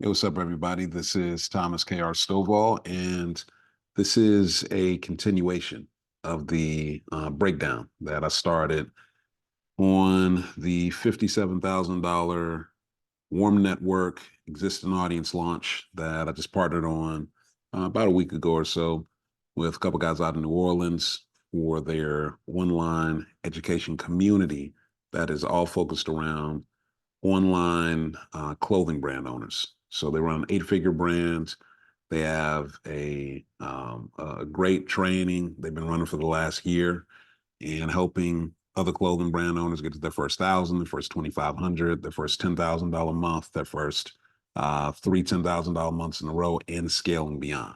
Hey, what's up, everybody? This is Thomas K.R. Stovall, and this is a continuation of the breakdown that I started on the $57,000 Warm Network existing audience launch that I just partnered on about a week ago or so with a couple guys out in New Orleans for their online education community that is all focused around online clothing brand owners. So they run eight-figure brands. They have a great training they've been running for the last year and helping other clothing brand owners get to their first 1,000, their first 2,500, their first $10,000 month, their first three $10,000 months in a row, and scaling beyond.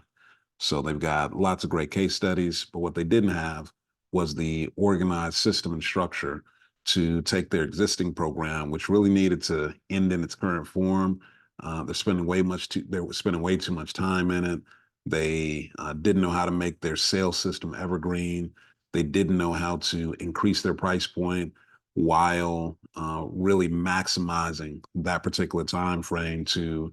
So they've got lots of great case studies, but what they didn't have was the organized system and structure to take their existing program, which really needed to end in its current form. They were spending way too much time in it. They didn't know how to make their sales system evergreen. They didn't know how to increase their price point while really maximizing that particular time frame to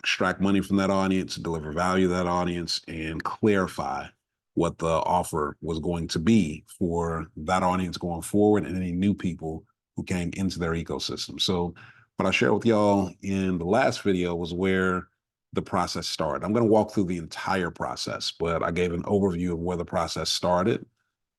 extract money from that audience, deliver value to that audience, and clarify what the offer was going to be for that audience going forward and any new people who came into their ecosystem. So what I shared with y'all in the last video was where the process started. I'm going to walk through the entire process, but I gave an overview of where the process started,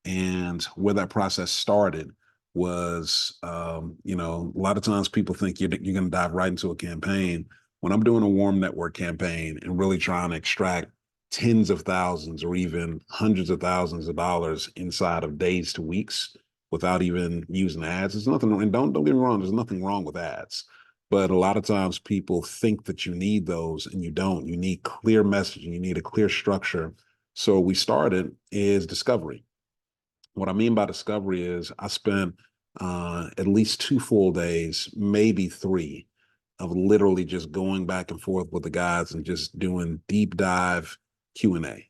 and where that process started was, a lot of times people think you're going to dive right into a campaign. When I'm doing a warm network campaign and really trying to extract tens of thousands or even hundreds of thousands of dollars inside of days to weeks without even using ads, there's nothing, and don't get me wrong, there's nothing wrong with ads. But a lot of times people think that you need those and you don't. You need clear messaging, you need a clear structure. So we started is discovery. What I mean by discovery is I spent at least 2 full days, maybe three, of literally just going back and forth with the guys and just doing deep dive Q&A,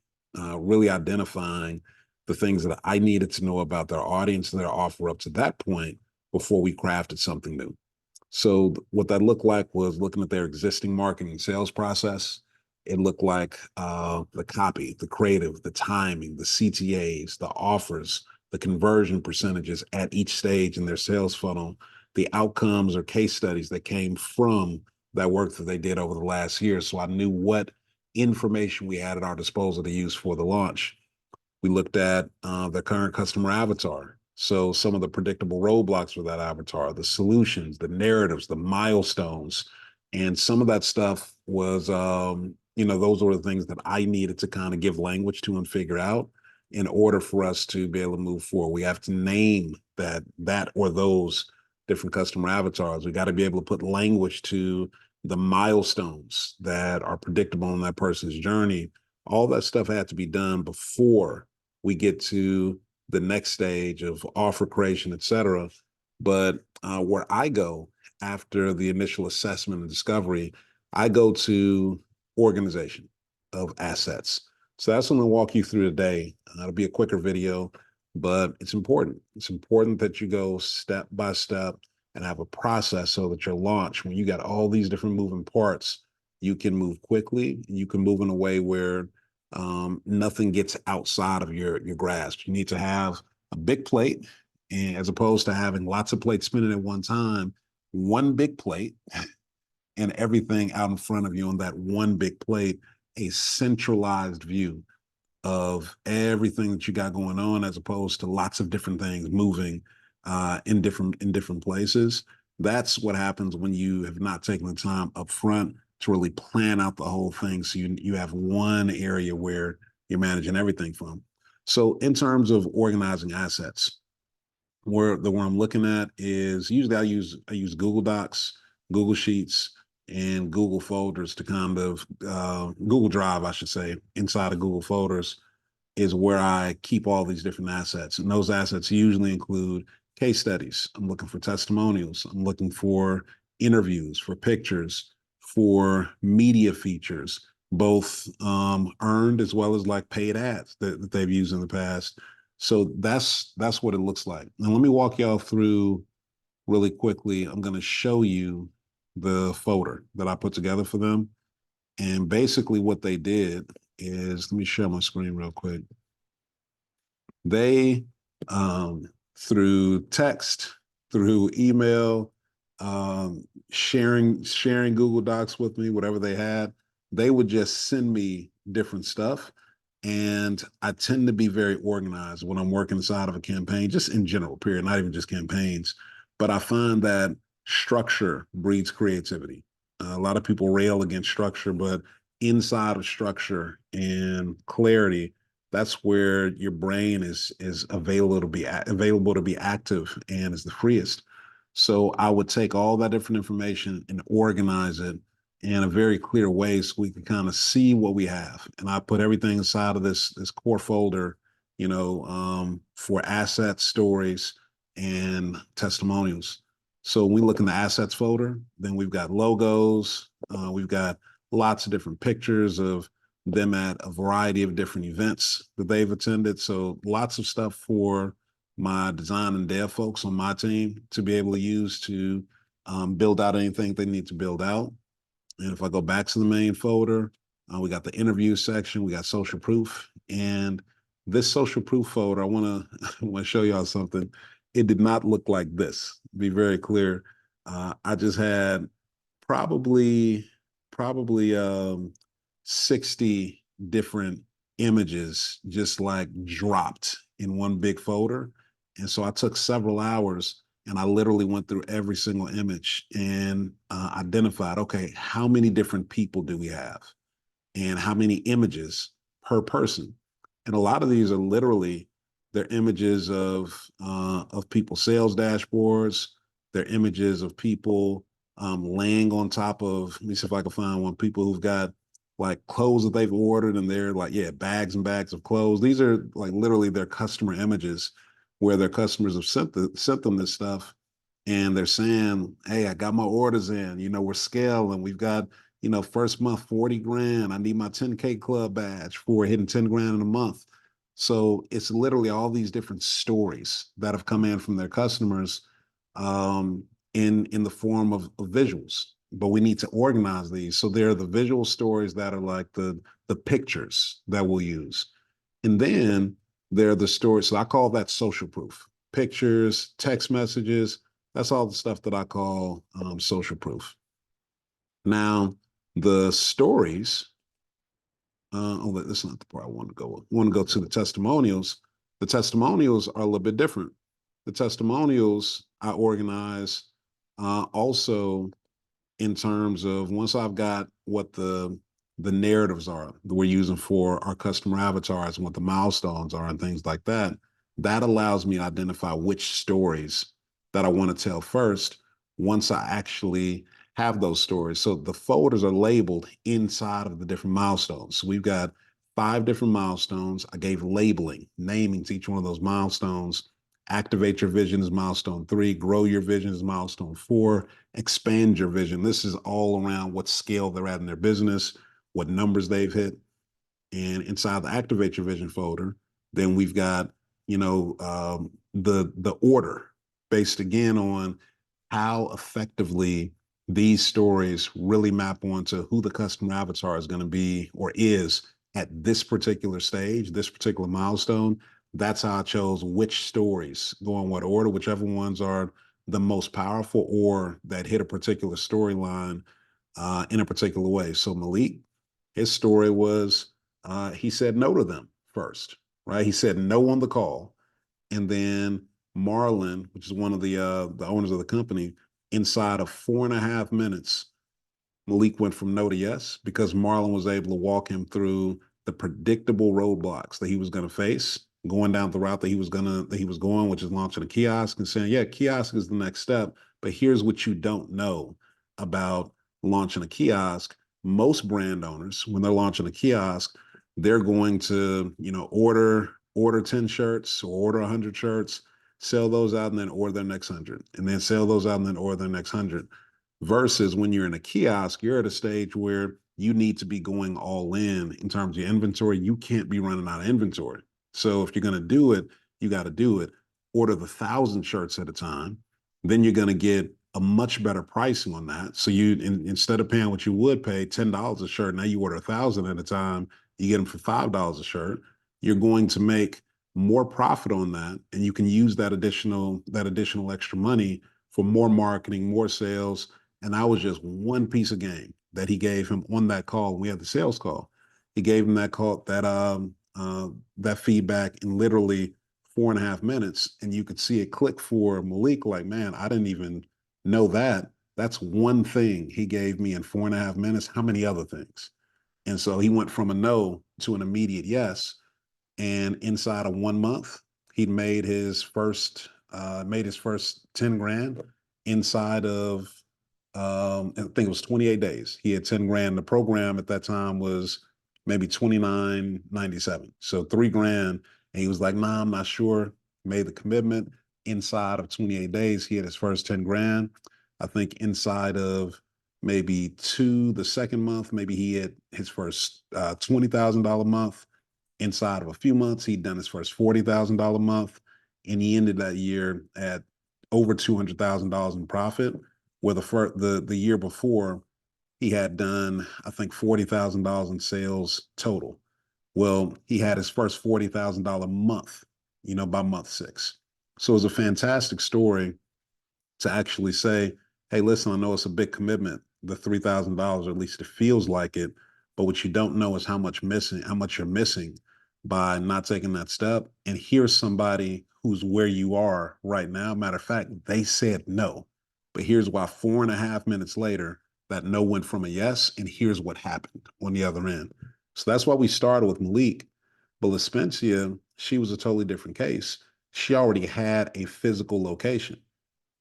really identifying the things that I needed to know about their audience and their offer up to that point before we crafted something new. So what that looked like was looking at their existing marketing and sales process. It looked like the copy, the creative, the timing, the CTAs, the offers, the conversion percentages at each stage in their sales funnel, the outcomes or case studies that came from that work that they did over the last year. So I knew what information we had at our disposal to use for the launch. We looked at the current customer avatar. So some of the predictable roadblocks for that avatar, the solutions, the narratives, the milestones, and some of that stuff was, those were the things that I needed to kind of give language to and figure out in order for us to be able to move forward. We have to name that or those different customer avatars. We got to be able to put language to the milestones that are predictable in that person's journey. All that stuff had to be done before we get to the next stage of offer creation, et cetera. But where I go after the initial assessment and discovery, I go to organization of assets. So that's what I'm going to walk you through today. It'll be a quicker video, but it's important. It's important that you go step by step and have a process so that your launch, when you got all these different moving parts, you can move quickly. You can move in a way where nothing gets outside of your grasp. You need to have a big plate, and as opposed to having lots of plates spinning at one time, one big plate and everything out in front of you on that one big plate, a centralized view of everything that you got going on, as opposed to lots of different things moving in different places. That's what happens when you have not taken the time up front to really plan out the whole thing. So you have one area where you're managing everything from. So in terms of organizing assets, where the one I'm looking at is usually I use Google Docs, Google Sheets, and Google folders to kind of Google Drive, I should say, inside of Google folders is where I keep all these different assets. And those assets usually include case studies. I'm looking for testimonials. I'm looking for interviews, for pictures, for media features, both earned as well as like paid ads that they've used in the past. So that's what it looks like. Now let me walk y'all through really quickly. I'm going to show you the folder that I put together for them. And basically what they did is, let me share my screen real quick. They, through text, through email, sharing Google Docs with me, whatever they had, they would just send me different stuff. And I tend to be very organized when I'm working inside of a campaign, just in general, period, not even just campaigns. But I find that structure breeds creativity. A lot of people rail against structure, but inside of structure and clarity, that's where your brain is available to be active and is the freest. So I would take all that different information and organize it in a very clear way so we can kind of see what we have. And I put everything inside of this core folder, for assets, stories, and testimonials. So when we look in the assets folder, then we've got logos, we've got lots of different pictures of them at a variety of different events that they've attended. So lots of stuff for my design and dev folks on my team to be able to use to build out anything they need to build out. And if I go back to the main folder, we got the interview section, we got social proof. And this social proof folder, I want to show y'all something. It did not look like this. Be very clear. I just had probably probably 60 different images just like dropped in one big folder. And so I took several hours and I literally went through every single image and identified, okay, how many different people do we have? And how many images per person? And a lot of these are literally they're images of people's sales dashboards. They're images of people laying on top of. Let me see if I can find one. People who've got like clothes that they've ordered, and they're like, yeah, bags and bags of clothes. These are like literally their customer images, where their customers have sent them this stuff, and they're saying, "Hey, I got my orders in. We're scaling. We've got first month 40 grand. I need my 10K club badge for hitting 10 grand in a month." So it's literally all these different stories that have come in from their customers um, in the form of visuals. But we need to organize these. So there are the visual stories that are like the pictures that we'll use. And then there are the stories. So I call that social proof. Pictures, text messages, that's all the stuff that I call social proof. Now, the stories, this is not the part I want to go with. I want to go to the testimonials. The testimonials are a little bit different. The testimonials I organize also in terms of once I've got what the narratives are that we're using for our customer avatars and what the milestones are and things like that, that allows me to identify which stories that I want to tell first once I actually have those stories. So the folders are labeled inside of the different milestones. So we've got 5 different milestones. I gave labeling, naming to each one of those milestones. Activate your vision is milestone 3. Grow your vision is milestone 4. Expand your vision. This is all around what scale they're at in their business, what numbers they've hit. And inside the activate your vision folder, then we've got, the order based again on how effectively these stories really map onto who the customer avatar is going to be or is at this particular stage, this particular milestone. That's how I chose which stories go in what order, whichever ones are the most powerful or that hit a particular storyline in a particular way. So Malik, his story was he said no to them first, right? He said no on the call, and then Marlon, which is one of the owners of the company, inside of 4.5 minutes, Malik went from no to yes because Marlon was able to walk him through the predictable roadblocks that he was going to face going down the route that he was going, which is launching a kiosk and saying, yeah, kiosk is the next step, but here's what you don't know about launching a kiosk. Most brand owners, when they're launching a kiosk, they're going to, order 10 shirts or order 100 shirts, sell those out and then order their next 100, and then sell those out and then order their next 100. Versus when you're in a kiosk, you're at a stage where you need to be going all in terms of your inventory. You can't be running out of inventory. So if you're going to do it, you got to do it. Order the 1,000 shirts at a time. Then you're going to get a much better pricing on that. So instead of paying what you would pay $10 a shirt, now you order 1,000 at a time, you get them for $5 a shirt. You're going to make more profit on that, and you can use that additional extra money for more marketing, more sales. And that was just one piece of game that he gave him on that call. We had the sales call. He gave him that call, that feedback in literally 4.5 minutes, and you could see it click for Malik. Like, man, I didn't even know that. That's one thing he gave me in 4.5 minutes. How many other things? And so he went from a no to an immediate yes. And inside of 1 month, he made his first 10 grand inside of I think it was 28 days. He had 10 grand. The program at that time was maybe 29.97. So 3 grand. And he was like, nah, I'm not sure. Made the commitment. Inside of 28 days, he had his first 10 grand. I think inside of maybe the second month, maybe he had his first $20,000 month. Inside of a few months, he'd done his first $40,000 month, and he ended that year at over $200,000 in profit. Where the year before, he had done, I think, $40,000 in sales total. Well, he had his first $40,000 month, by month 6. So it was a fantastic story to actually say, hey, listen, I know it's a big commitment, the $3,000, or at least it feels like it. But what you don't know is how much you're missing by not taking that step. And here's somebody who's where you are right now. Matter of fact, they said no. But here's why 4.5 minutes later, that no went from a yes. And here's what happened on the other end. So that's why we started with Malik. But Lespencia, she was a totally different case. She already had a physical location.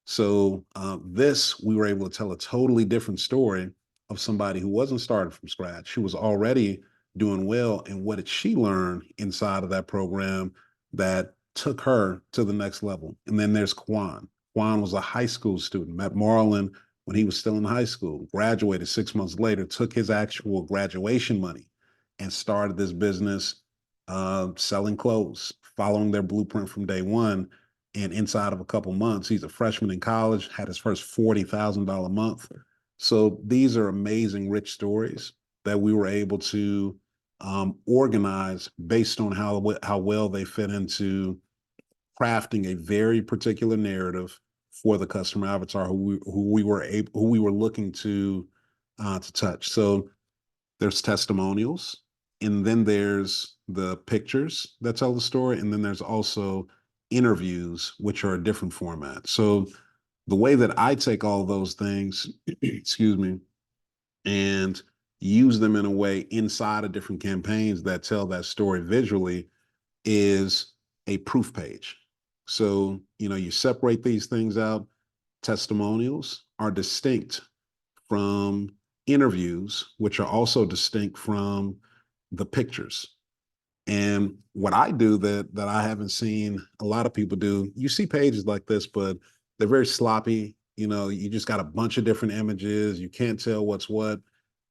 So this, we were able to tell a totally different story of somebody who wasn't starting from scratch. She was already doing well. And what did she learn inside of that program that took her to the next level? And then there's Quan. Quan was a high school student, met Marlon when he was still in high school, graduated 6 months later, took his actual graduation money and started this business selling clothes, following their blueprint from day one. And inside of a couple months, he's a freshman in college, had his first $40,000 month. So these are amazing, rich stories that we were able to organize based on how well they fit into crafting a very particular narrative for the customer avatar who we were looking to touch. So there's testimonials, and then there's the pictures that tell the story, and then there's also interviews, which are a different format. So the way that I take all those things, excuse me, and use them in a way inside of different campaigns that tell that story visually is a proof page. So, you separate these things out. Testimonials are distinct from interviews, which are also distinct from the pictures. And what I do that I haven't seen a lot of people do, you see pages like this, but they're very sloppy. You just got a bunch of different images. You can't tell what's what.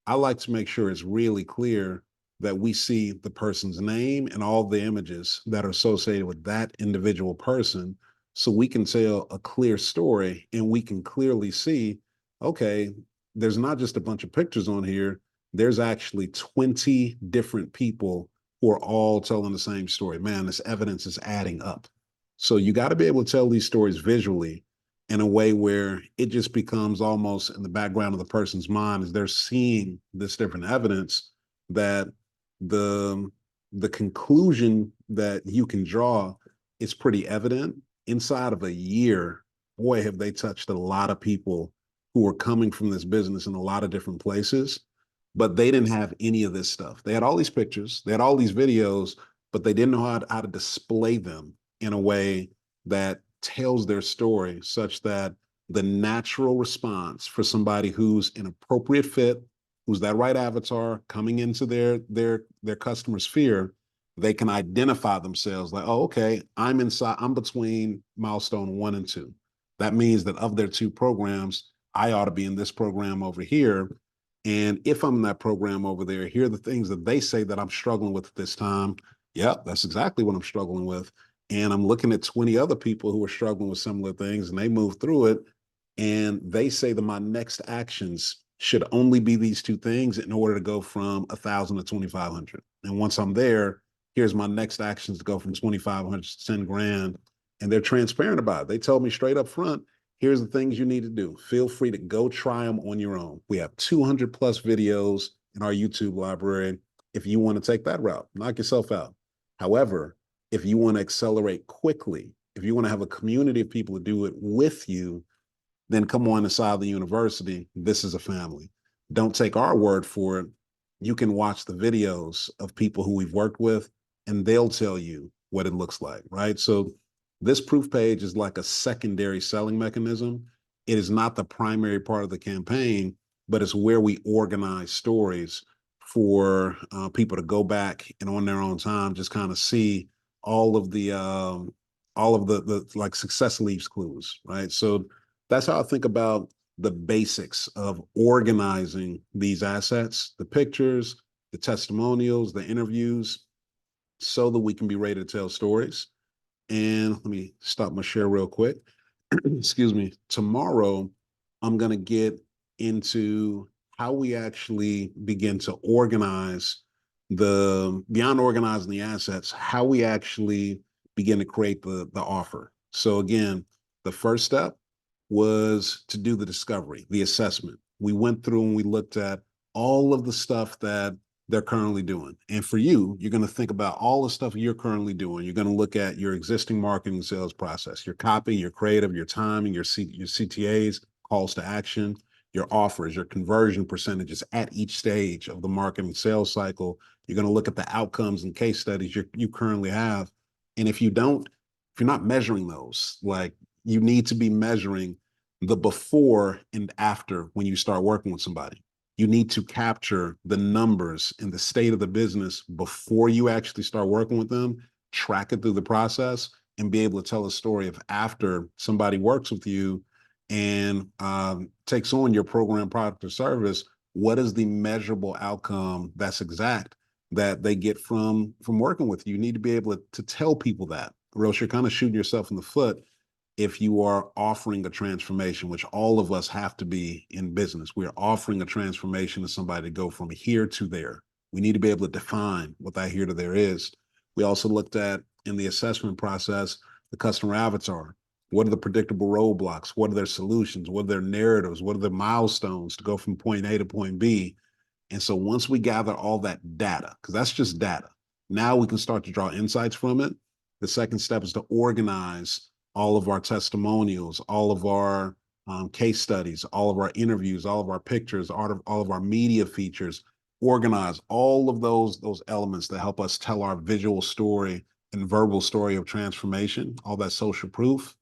I like to make sure it's really clear that we see the person's name and all the images that are associated with that individual person, so we can tell a clear story and we can clearly see, okay, there's not just a bunch of pictures on here. There's actually 20 different people who are all telling the same story. Man, this evidence is adding up. So you got to be able to tell these stories visually in a way where it just becomes almost in the background of the person's mind as they're seeing this different evidence, that the conclusion that you can draw is pretty evident. Inside of a year, boy, have they touched a lot of people who are coming from this business in a lot of different places, but they didn't have any of this stuff. They had all these pictures, they had all these videos, but they didn't know how to display them in a way that tells their story, such that the natural response for somebody who's an appropriate fit, who's that right avatar coming into their customer sphere, they can identify themselves like, oh, okay, I'm between milestone 1 and 2. That means that of their 2 programs, I ought to be in this program over here. And if I'm in that program over there, here are the things that they say that I'm struggling with at this time. Yep, that's exactly what I'm struggling with. And I'm looking at 20 other people who are struggling with similar things, and they move through it. And they say that my next actions should only be these two things in order to go from 1,000 to 2,500. And once I'm there, here's my next actions to go from 2,500 to 10 grand. And they're transparent about it. They told me straight up front, here's the things you need to do. Feel free to go try them on your own. We have 200 plus videos in our YouTube library. If you want to take that route, knock yourself out. However, if you want to accelerate quickly, if you want to have a community of people to do it with you, then come on inside the university. This is a family. Don't take our word for it. You can watch the videos of people who we've worked with, and they'll tell you what it looks like, right? So this proof page is like a secondary selling mechanism. It is not the primary part of the campaign, but it's where we organize stories for people to go back and on their own time just kind of see all of the like success leaves clues, right? So that's how I think about the basics of organizing these assets, the pictures, the testimonials, the interviews, so that we can be ready to tell stories. And let me stop my share real quick. Excuse me. Tomorrow, I'm going to get into how we actually begin to organize beyond organizing the assets, how we actually begin to create the offer. So again, the first step was to do the discovery, the assessment. We went through and we looked at all of the stuff that they're currently doing. And for you, you're going to think about all the stuff you're currently doing. You're going to look at your existing marketing sales process, your copy, your creative, your timing, your CTAs, calls to action, your offers, your conversion percentages at each stage of the marketing sales cycle. You're going to look at the outcomes and case studies you currently have. And if you're not measuring those, like you need to be measuring the before and after when you start working with somebody. You need to capture the numbers and the state of the business before you actually start working with them, track it through the process, and be able to tell a story of after somebody works with you and takes on your program, product, or service. What is the measurable outcome that's exact that they get from working with you? You need to be able to tell people that, or else you're kind of shooting yourself in the foot if you are offering a transformation, which all of us have to be in business. We're offering a transformation to somebody to go from here to there. We need to be able to define what that here to there is. We also looked at in the assessment process, the customer avatar. What are the predictable roadblocks? What are their solutions? What are their narratives? What are the milestones to go from point A to point B? And so once we gather all that data, because that's just data, now we can start to draw insights from it. The second step is to organize all of our testimonials, all of our case studies, all of our interviews, all of our pictures, all of our media features, organize all of those elements that help us tell our visual story and verbal story of transformation, all that social proof.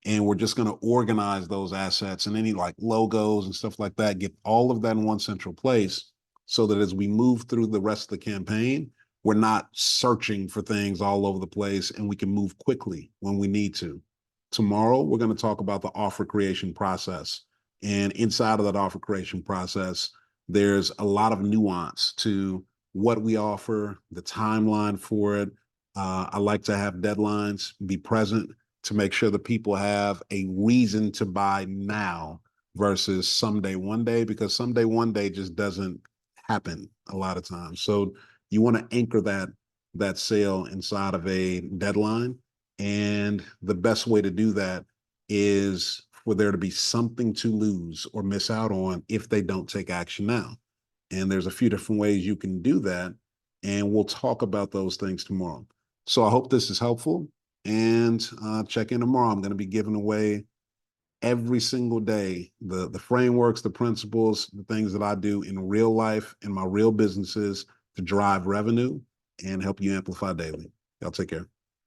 And we're just going to organize those assets and any like logos and stuff like that, get all of that in one central place so that as we move through the rest of the campaign, we're not searching for things all over the place and we can move quickly when we need to. Tomorrow, we're going to talk about the offer creation process. And inside of that offer creation process, there's a lot of nuance to what we offer, the timeline for it. I like to have deadlines, be present to make sure that people have a reason to buy now versus someday, one day, because someday, one day just doesn't happen a lot of times. So you want to anchor that sale inside of a deadline. And the best way to do that is for there to be something to lose or miss out on if they don't take action now. And there's a few different ways you can do that. And we'll talk about those things tomorrow. So I hope this is helpful. And check in tomorrow. I'm going to be giving away every single day the frameworks, the principles, the things that I do in real life, in my real businesses to drive revenue and help you amplify daily. Y'all take care.